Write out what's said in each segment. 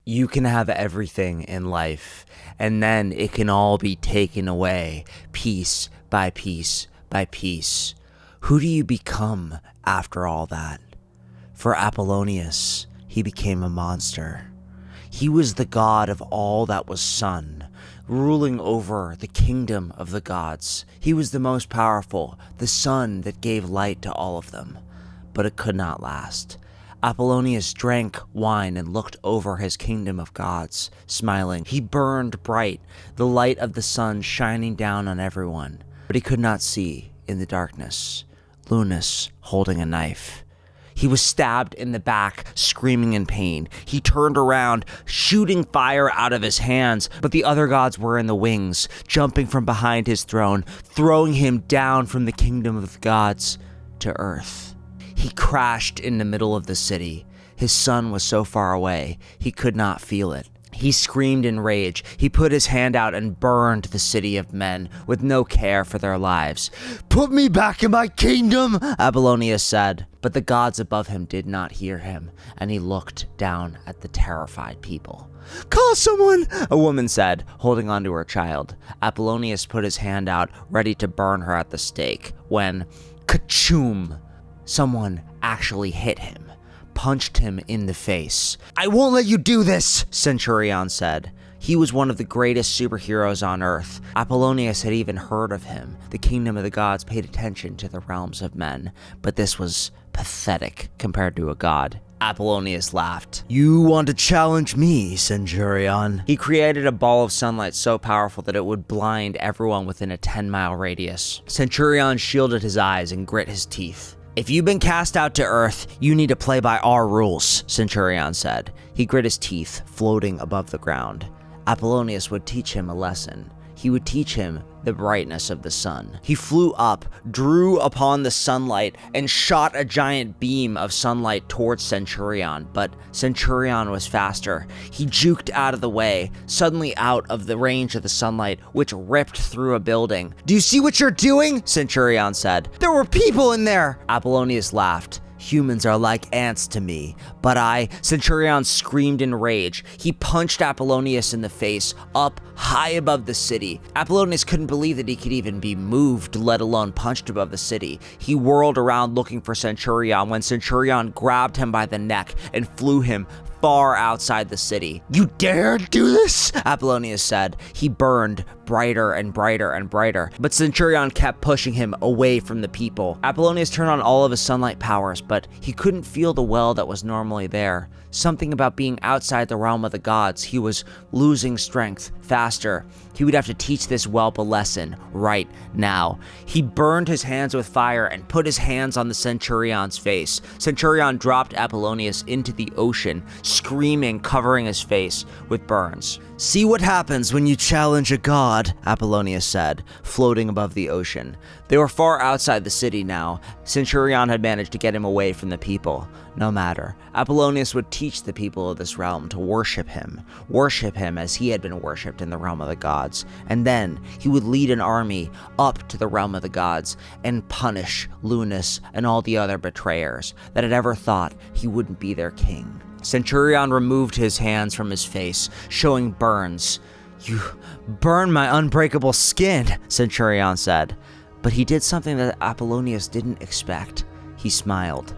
You can have everything in life, and then it can all be taken away, piece by piece by piece. Who do you become after all that? For Apollonius, he became a monster. He was the god of all that was sun, ruling over the kingdom of the gods. He was the most powerful, the sun that gave light to all of them. But it could not last. Apollonius drank wine and looked over his kingdom of gods, smiling. He burned bright, the light of the sun shining down on everyone. But he could not see in the darkness Lunas holding a knife. He was stabbed in the back, screaming in pain. He turned around, shooting fire out of his hands, but the other gods were in the wings, jumping from behind his throne, throwing him down from the kingdom of the gods to earth. He crashed in the middle of the city. His sun was so far away, he could not feel it. He screamed in rage. He put his hand out and burned the city of men with no care for their lives. "Put me back in my kingdom," Apollonius said. But the gods above him did not hear him, and he looked down at the terrified people. "Call someone," a woman said, holding onto her child. Apollonius put his hand out, ready to burn her at the stake, when, ka-choom! Someone actually hit him, punched him in the face. "I won't let you do this," Centurion said. He was one of the greatest superheroes on Earth. Apollonius had even heard of him. The kingdom of the gods paid attention to the realms of men, but this was pathetic compared to a god. Apollonius laughed. "You want to challenge me, Centurion?" He created a ball of sunlight so powerful that it would blind everyone within a 10-mile radius. Centurion shielded his eyes and grit his teeth. "If you've been cast out to Earth, you need to play by our rules," Centurion said. He grit his teeth, floating above the ground. Apollonius would teach him a lesson. He would teach him the brightness of the sun. He flew up, drew upon the sunlight, and shot a giant beam of sunlight towards Centurion, but Centurion was faster. He juked out of the way, suddenly out of the range of the sunlight, which ripped through a building. "Do you see what you're doing?" Centurion said. "There were people in there!" Apollonius laughed. "Humans are like ants to me, but Centurion screamed in rage. He punched Apollonius in the face, up high above the city. Apollonius couldn't believe that he could even be moved, let alone punched above the city. He whirled around looking for Centurion when Centurion grabbed him by the neck and flew him far outside the city. "You dare do this?" Apollonius said. He burned brighter and brighter and brighter, but Centurion kept pushing him away from the people. Apollonius turned on all of his sunlight powers, but he couldn't feel the well that was normally there. Something about being outside the realm of the gods. He was losing strength faster. He would have to teach this whelp a lesson right now. He burned his hands with fire and put his hands on the Centurion's face. Centurion dropped Apollonius into the ocean, screaming, covering his face with burns. "See what happens when you challenge a god," Apollonius said, floating above the ocean. They were far outside the city now. Centurion had managed to get him away from the people. No matter. Apollonius would teach the people of this realm to worship him as he had been worshipped in the realm of the gods. And then he would lead an army up to the realm of the gods and punish Lunas and all the other betrayers that had ever thought he wouldn't be their king. Centurion removed his hands from his face, showing burns. "You burned my unbreakable skin," Centurion said. But he did something that Apollonius didn't expect. He smiled.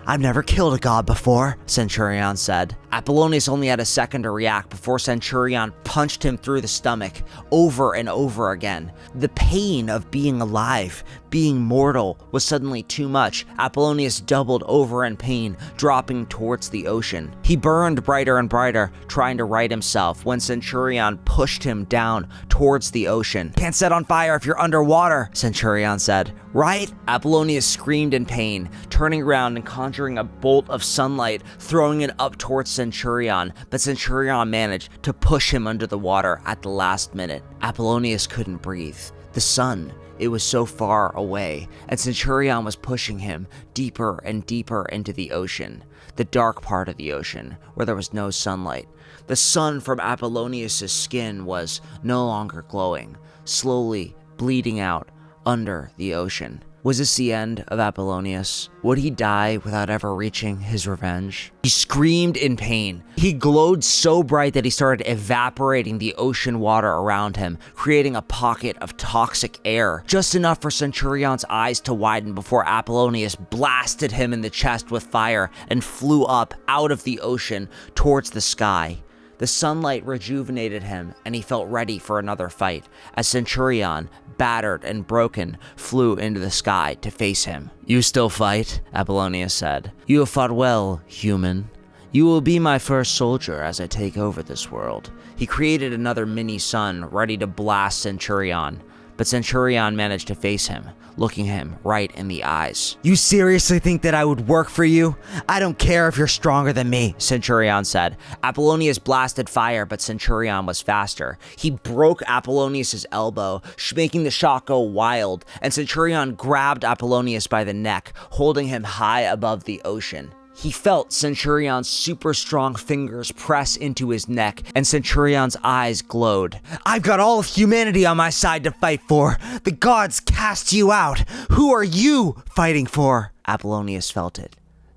"I've never killed a god before," Centurion said. Apollonius only had a second to react before Centurion punched him through the stomach over and over again. The pain of being alive, being mortal, was suddenly too much. Apollonius doubled over in pain, dropping towards the ocean. He burned brighter and brighter, trying to right himself, when Centurion pushed him down towards the ocean. "Can't set on fire if you're underwater," Centurion said. "Right?" Apollonius screamed in pain, turning around and conjuring a bolt of sunlight, throwing it up towards Centurion, but Centurion managed to push him under the water at the last minute. Apollonius couldn't breathe. The sun, it was so far away, and Centurion was pushing him deeper and deeper into the ocean, the dark part of the ocean, where there was no sunlight. The sun from Apollonius' skin was no longer glowing, slowly bleeding out under the ocean. Was this the end of Apollonius? Would he die without ever reaching his revenge? He screamed in pain. He glowed so bright that he started evaporating the ocean water around him, creating a pocket of toxic air, just enough for Centurion's eyes to widen before Apollonius blasted him in the chest with fire and flew up out of the ocean towards the sky. The sunlight rejuvenated him, and he felt ready for another fight, as Centurion, battered and broken, flew into the sky to face him. "You still fight?" Apollonius said. "You have fought well, human. You will be my first soldier as I take over this world." He created another mini-sun, ready to blast Centurion, but Centurion managed to face him, looking him right in the eyes. "You seriously think that I would work for you? I don't care if you're stronger than me," Centurion said. Apollonius blasted fire, but Centurion was faster. He broke Apollonius's elbow, making the shot go wild, and Centurion grabbed Apollonius by the neck, holding him high above the ocean. He felt Centurion's super strong fingers press into his neck, and Centurion's eyes glowed. "I've got all of humanity on my side to fight for. The gods cast you out. Who are you fighting for?" Apollonius felt it,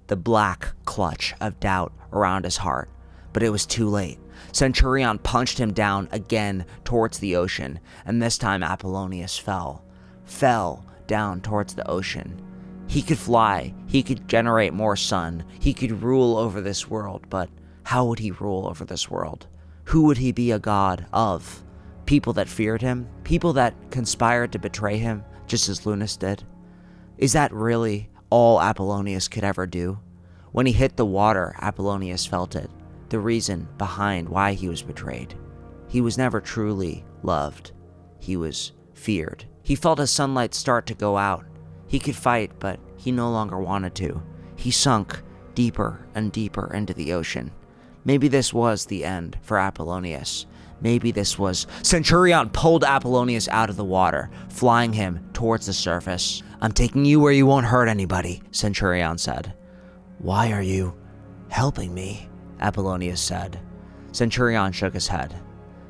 the black clutch of doubt around his heart. But it was too late. Centurion punched him down again towards the ocean, and this time Apollonius fell down towards the ocean. He could fly, he could generate more sun, he could rule over this world, but how would he rule over this world? Who would he be a god of? People that feared him? People that conspired to betray him, just as Lunas did? Is that really all Apollonius could ever do? When he hit the water, Apollonius felt it, the reason behind why he was betrayed. He was never truly loved. He was feared. He felt his sunlight start to go out. He could fight, but he no longer wanted to. He sunk deeper and deeper into the ocean. Maybe this was the end for Apollonius. Maybe this was... Centurion pulled Apollonius out of the water, flying him towards the surface. "I'm taking you where you won't hurt anybody," Centurion said. "Why are you helping me?" Apollonius said. Centurion shook his head.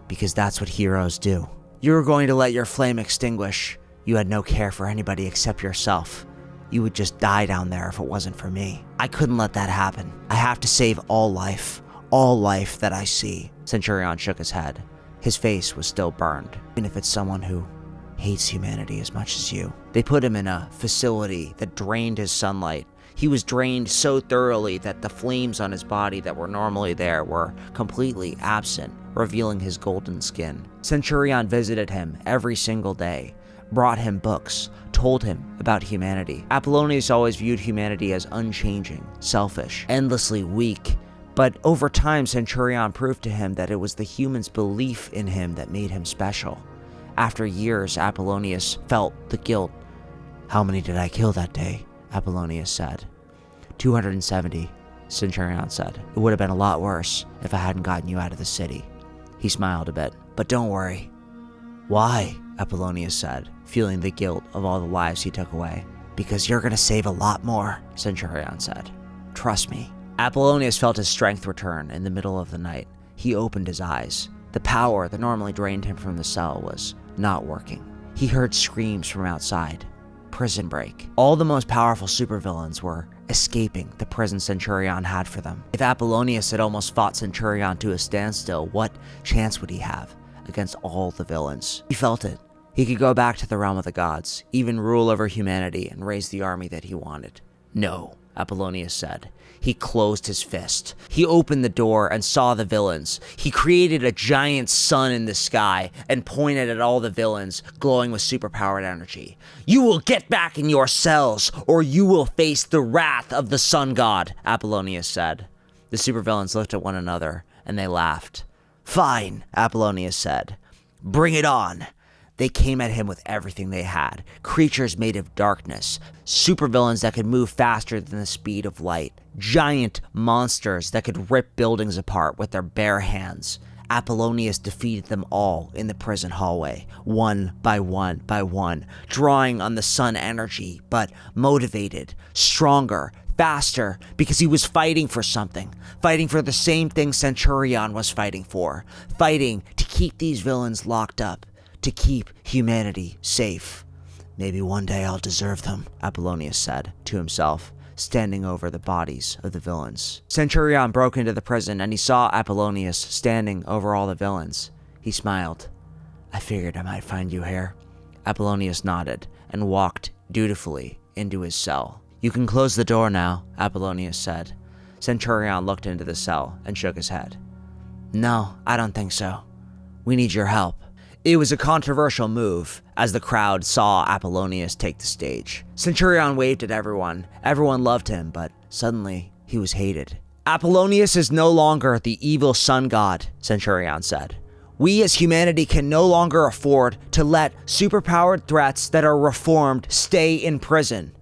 "Because that's what heroes do. You were going to let your flame extinguish. You had no care for anybody except yourself. You would just die down there if it wasn't for me. I couldn't let that happen. I have to save all life that I see." Centurion shook his head. His face was still burned, even if it's someone who hates humanity as much as you. They put him in a facility that drained his sunlight. He was drained so thoroughly that the flames on his body that were normally there were completely absent, revealing his golden skin. Centurion visited him every single day, brought him books, told him about humanity. Apollonius always viewed humanity as unchanging, selfish, endlessly weak, but over time Centurion proved to him that it was the human's belief in him that made him special. After years, Apollonius felt the guilt. "How many did I kill that day?" Apollonius said. 270, Centurion said. "It would have been a lot worse if I hadn't gotten you out of the city." He smiled a bit. "But don't worry." "Why?" Apollonius said, feeling the guilt of all the lives he took away. "Because you're gonna save a lot more," Centurion said. "Trust me." Apollonius felt his strength return in the middle of the night. He opened his eyes. The power that normally drained him from the cell was not working. He heard screams from outside. Prison break. All the most powerful supervillains were escaping the prison Centurion had for them. If Apollonius had almost fought Centurion to a standstill, what chance would he have against all the villains? He felt it. He could go back to the realm of the gods, even rule over humanity and raise the army that he wanted. "No," Apollonius said. He closed his fist. He opened the door and saw the villains. He created a giant sun in the sky and pointed at all the villains, glowing with superpowered energy. "You will get back in your cells, or you will face the wrath of the sun god," Apollonius said. The supervillains looked at one another, and they laughed. "Fine," Apollonius said. "Bring it on." They came at him with everything they had. Creatures made of darkness, supervillains that could move faster than the speed of light, giant monsters that could rip buildings apart with their bare hands. Apollonius defeated them all in the prison hallway, one by one by one, drawing on the sun energy, but motivated, stronger, faster, because he was fighting for something, fighting for the same thing Centurion was fighting for, fighting to keep these villains locked up, to keep humanity safe. Maybe one day I'll deserve them, Apollonius said to himself, standing over the bodies of the villains. Centurion broke into the prison and he saw Apollonius standing over all the villains. He smiled. I figured I might find you here. Apollonius nodded and walked dutifully into his cell. You can close the door now, Apollonius said. Centurion looked into the cell and shook his head. No, I don't think so. We need your help. It was a controversial move, as the crowd saw Apollonius take the stage. Centurion waved at everyone. Everyone loved him, but suddenly he was hated. Apollonius is no longer the evil sun god, Centurion said. We as humanity can no longer afford to let superpowered threats that are reformed stay in prison.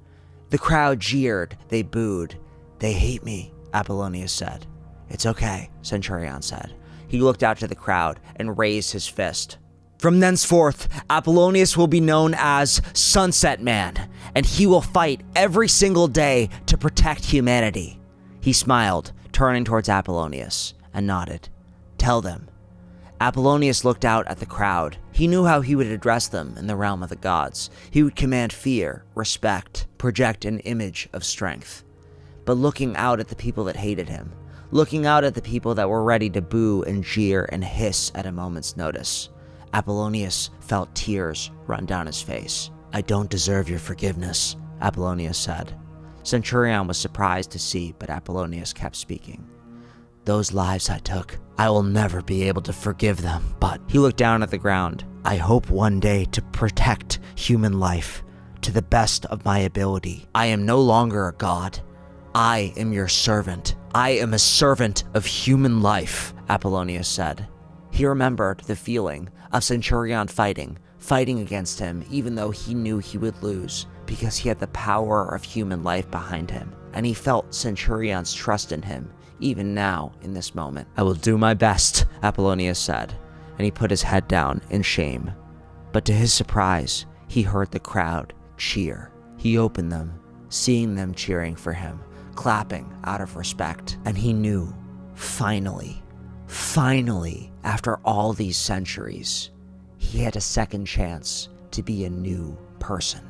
The crowd jeered. They booed. They hate me, Apollonius said. It's okay, Centurion said. He looked out to the crowd and raised his fist. From thenceforth, Apollonius will be known as Sunset Man, and he will fight every single day to protect humanity. He smiled, turning towards Apollonius, and nodded. Tell them. Apollonius looked out at the crowd. He knew how he would address them in the realm of the gods. He would command fear, respect, project an image of strength. But looking out at the people that hated him, looking out at the people that were ready to boo and jeer and hiss at a moment's notice, Apollonius felt tears run down his face. I don't deserve your forgiveness, Apollonius said. Centurion was surprised to see, but Apollonius kept speaking. Those lives I took, I will never be able to forgive them, but he looked down at the ground. I hope one day to protect human life to the best of my ability. I am no longer a god. I am your servant. I am a servant of human life, Apollonius said. He remembered the feeling of Centurion fighting against him, even though he knew he would lose, because he had the power of human life behind him, and he felt Centurion's trust in him, even now in this moment. I will do my best, Apollonius said, and he put his head down in shame. But to his surprise, he heard the crowd cheer. He opened them, seeing them cheering for him, clapping out of respect, and he knew, finally, after all these centuries, he had a second chance to be a new person.